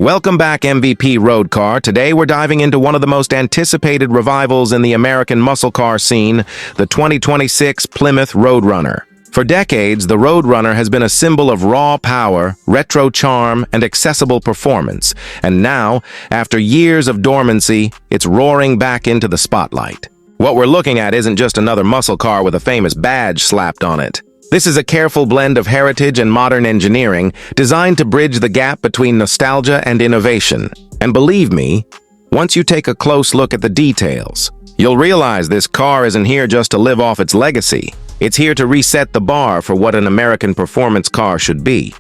Welcome back, MVP Road Car. Today we're diving into one of the most anticipated revivals in the American muscle car scene, the 2026 Plymouth Roadrunner. For decades, the Roadrunner has been a symbol of raw power, retro charm, and accessible performance. And now, after years of dormancy, it's roaring back into the spotlight. What we're looking at isn't just another muscle car with a famous badge slapped on it. This is a careful blend of heritage and modern engineering designed to bridge the gap between nostalgia and innovation. And believe me, once you take a close look at the details, you'll realize this car isn't here just to live off its legacy. It's here to reset the bar for what an American performance car should be.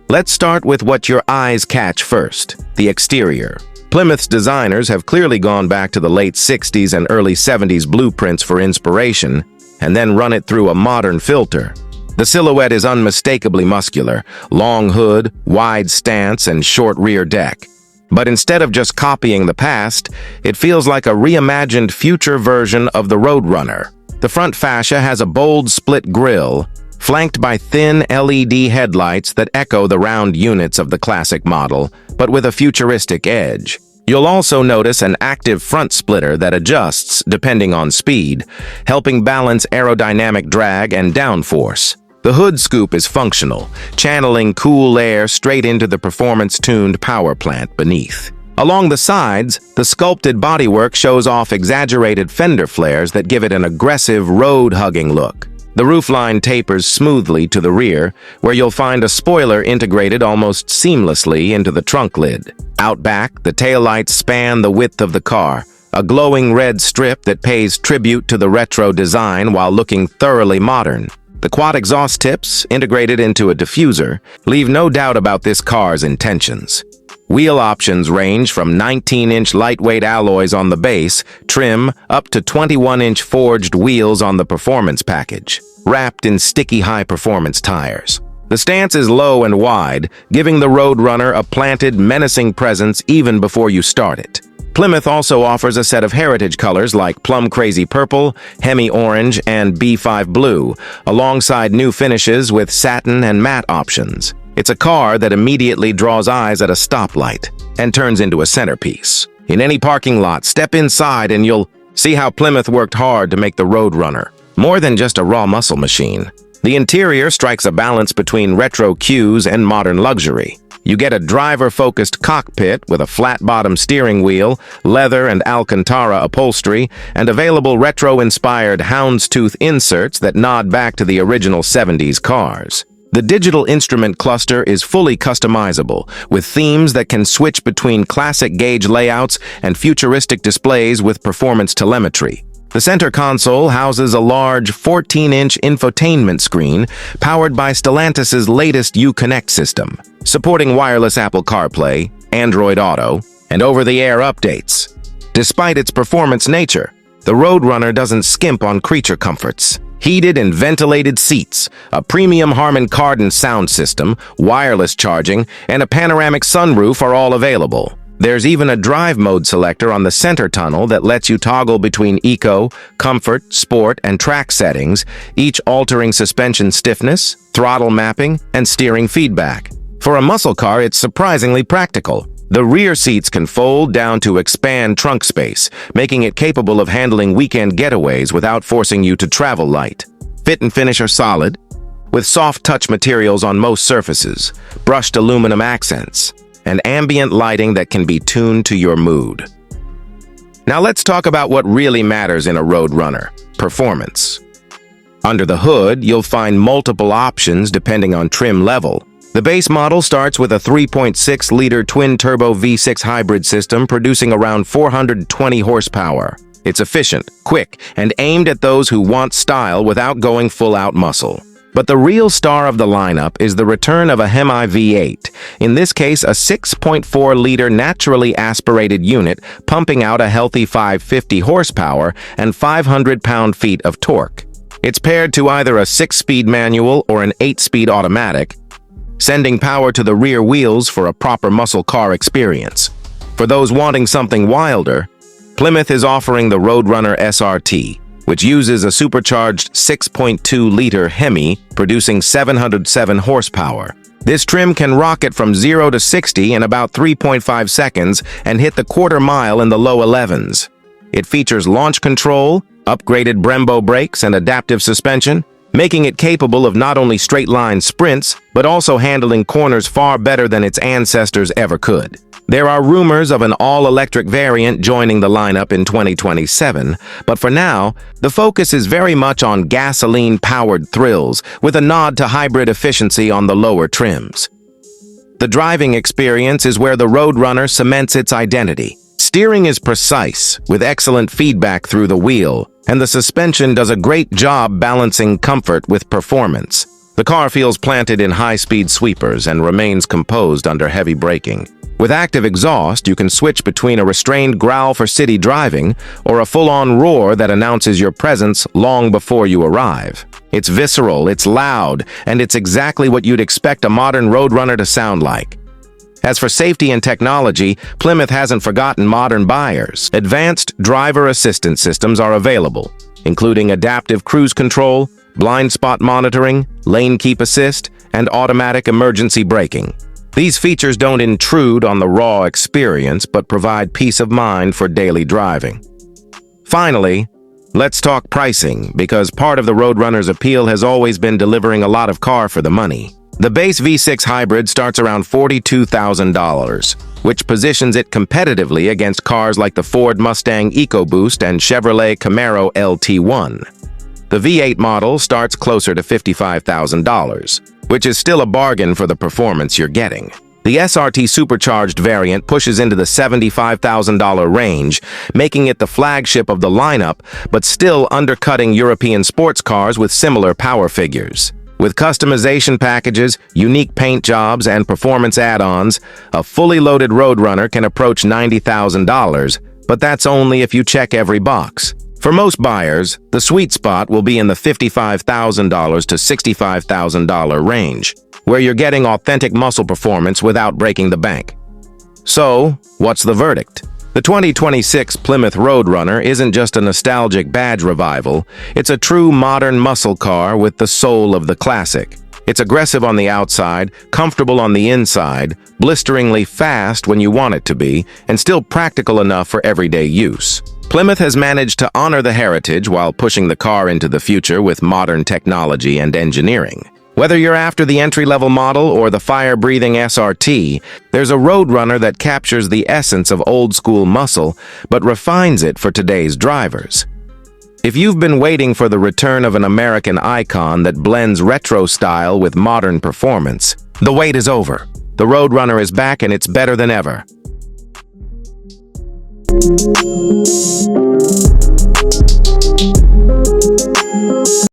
Let's start with what your eyes catch first, the exterior. Plymouth's designers have clearly gone back to the late 60s and early 70s blueprints for inspiration, and then run it through a modern filter. The silhouette is unmistakably muscular, long hood, wide stance, and short rear deck. But instead of just copying the past, it feels like a reimagined future version of the Roadrunner. The front fascia has a bold split grille, flanked by thin LED headlights that echo the round units of the classic model, but with a futuristic edge. You'll also notice an active front splitter that adjusts depending on speed, helping balance aerodynamic drag and downforce. The hood scoop is functional, channeling cool air straight into the performance-tuned power plant beneath. Along the sides, the sculpted bodywork shows off exaggerated fender flares that give it an aggressive, road-hugging look. The roofline tapers smoothly to the rear, where you'll find a spoiler integrated almost seamlessly into the trunk lid. Out back, the taillights span the width of the car, a glowing red strip that pays tribute to the retro design while looking thoroughly modern. The quad exhaust tips, integrated into a diffuser, leave no doubt about this car's intentions. Wheel options range from 19-inch lightweight alloys on the base trim up to 21-inch forged wheels on the performance package, wrapped in sticky high-performance tires. The stance is low and wide, giving the Roadrunner a planted, menacing presence even before you start it. Plymouth also offers a set of heritage colors like Plum Crazy Purple, Hemi Orange, and B5 Blue, alongside new finishes with satin and matte options. It's a car that immediately draws eyes at a stoplight and turns into a centerpiece. In any parking lot, step inside and you'll see how Plymouth worked hard to make the Roadrunner more than just a raw muscle machine. The interior strikes a balance between retro cues and modern luxury. You get a driver-focused cockpit with a flat-bottom steering wheel, leather and Alcantara upholstery, and available retro-inspired houndstooth inserts that nod back to the original 70s cars. The digital instrument cluster is fully customizable, with themes that can switch between classic gauge layouts and futuristic displays with performance telemetry. The center console houses a large 14-inch infotainment screen powered by Stellantis's latest Uconnect system, supporting wireless Apple CarPlay, Android Auto, and over-the-air updates. Despite its performance nature, the Roadrunner doesn't skimp on creature comforts. Heated and ventilated seats, a premium Harman Kardon sound system, wireless charging, and a panoramic sunroof are all available. There's even a drive mode selector on the center tunnel that lets you toggle between eco, comfort, sport, and track settings, each altering suspension stiffness, throttle mapping, and steering feedback. For a muscle car, it's surprisingly practical. The rear seats can fold down to expand trunk space, making it capable of handling weekend getaways without forcing you to travel light. Fit and finish are solid, with soft touch materials on most surfaces, brushed aluminum accents, and ambient lighting that can be tuned to your mood. Now let's talk about what really matters in a Roadrunner: performance. Under the hood, you'll find multiple options depending on trim level. The base model starts with a 3.6-liter twin-turbo V6 hybrid system producing around 420 horsepower. It's efficient, quick, and aimed at those who want style without going full-out muscle. But the real star of the lineup is the return of a Hemi V8, in this case a 6.4-liter naturally aspirated unit pumping out a healthy 550 horsepower and 500 pound-feet of torque. It's paired to either a 6-speed manual or an 8-speed automatic, sending power to the rear wheels for a proper muscle car experience. For those wanting something wilder, Plymouth is offering the Roadrunner SRT, which uses a supercharged 6.2-liter Hemi producing 707 horsepower. This trim can rocket from 0 to 60 in about 3.5 seconds and hit the quarter mile in the low 11s. It features launch control, upgraded Brembo brakes, and adaptive suspension, making it capable of not only straight-line sprints, but also handling corners far better than its ancestors ever could. There are rumors of an all-electric variant joining the lineup in 2027, but for now, the focus is very much on gasoline-powered thrills, with a nod to hybrid efficiency on the lower trims. The driving experience is where the Roadrunner cements its identity. Steering is precise, with excellent feedback through the wheel, and the suspension does a great job balancing comfort with performance. The car feels planted in high-speed sweepers and remains composed under heavy braking. With active exhaust, you can switch between a restrained growl for city driving or a full-on roar that announces your presence long before you arrive. It's visceral, it's loud, and it's exactly what you'd expect a modern Roadrunner to sound like. As for safety and technology, Plymouth hasn't forgotten modern buyers. Advanced driver assistance systems are available, including adaptive cruise control, blind spot monitoring, lane keep assist, and automatic emergency braking. These features don't intrude on the raw experience, but provide peace of mind for daily driving. Finally, let's talk pricing, because part of the Roadrunner's appeal has always been delivering a lot of car for the money. The base V6 hybrid starts around $42,000, which positions it competitively against cars like the Ford Mustang EcoBoost and Chevrolet Camaro LT1. The V8 model starts closer to $55,000, which is still a bargain for the performance you're getting. The SRT supercharged variant pushes into the $75,000 range, making it the flagship of the lineup, but still undercutting European sports cars with similar power figures. With customization packages, unique paint jobs, and performance add-ons, a fully loaded Roadrunner can approach $90,000, but that's only if you check every box. For most buyers, the sweet spot will be in the $55,000 to $65,000 range, where you're getting authentic muscle performance without breaking the bank. So, what's the verdict? The 2026 Plymouth Roadrunner isn't just a nostalgic badge revival, it's a true modern muscle car with the soul of the classic. It's aggressive on the outside, comfortable on the inside, blisteringly fast when you want it to be, and still practical enough for everyday use. Plymouth has managed to honor the heritage while pushing the car into the future with modern technology and engineering. Whether you're after the entry-level model or the fire-breathing SRT, there's a Roadrunner that captures the essence of old-school muscle, but refines it for today's drivers. If you've been waiting for the return of an American icon that blends retro style with modern performance, the wait is over. The Roadrunner is back and it's better than ever.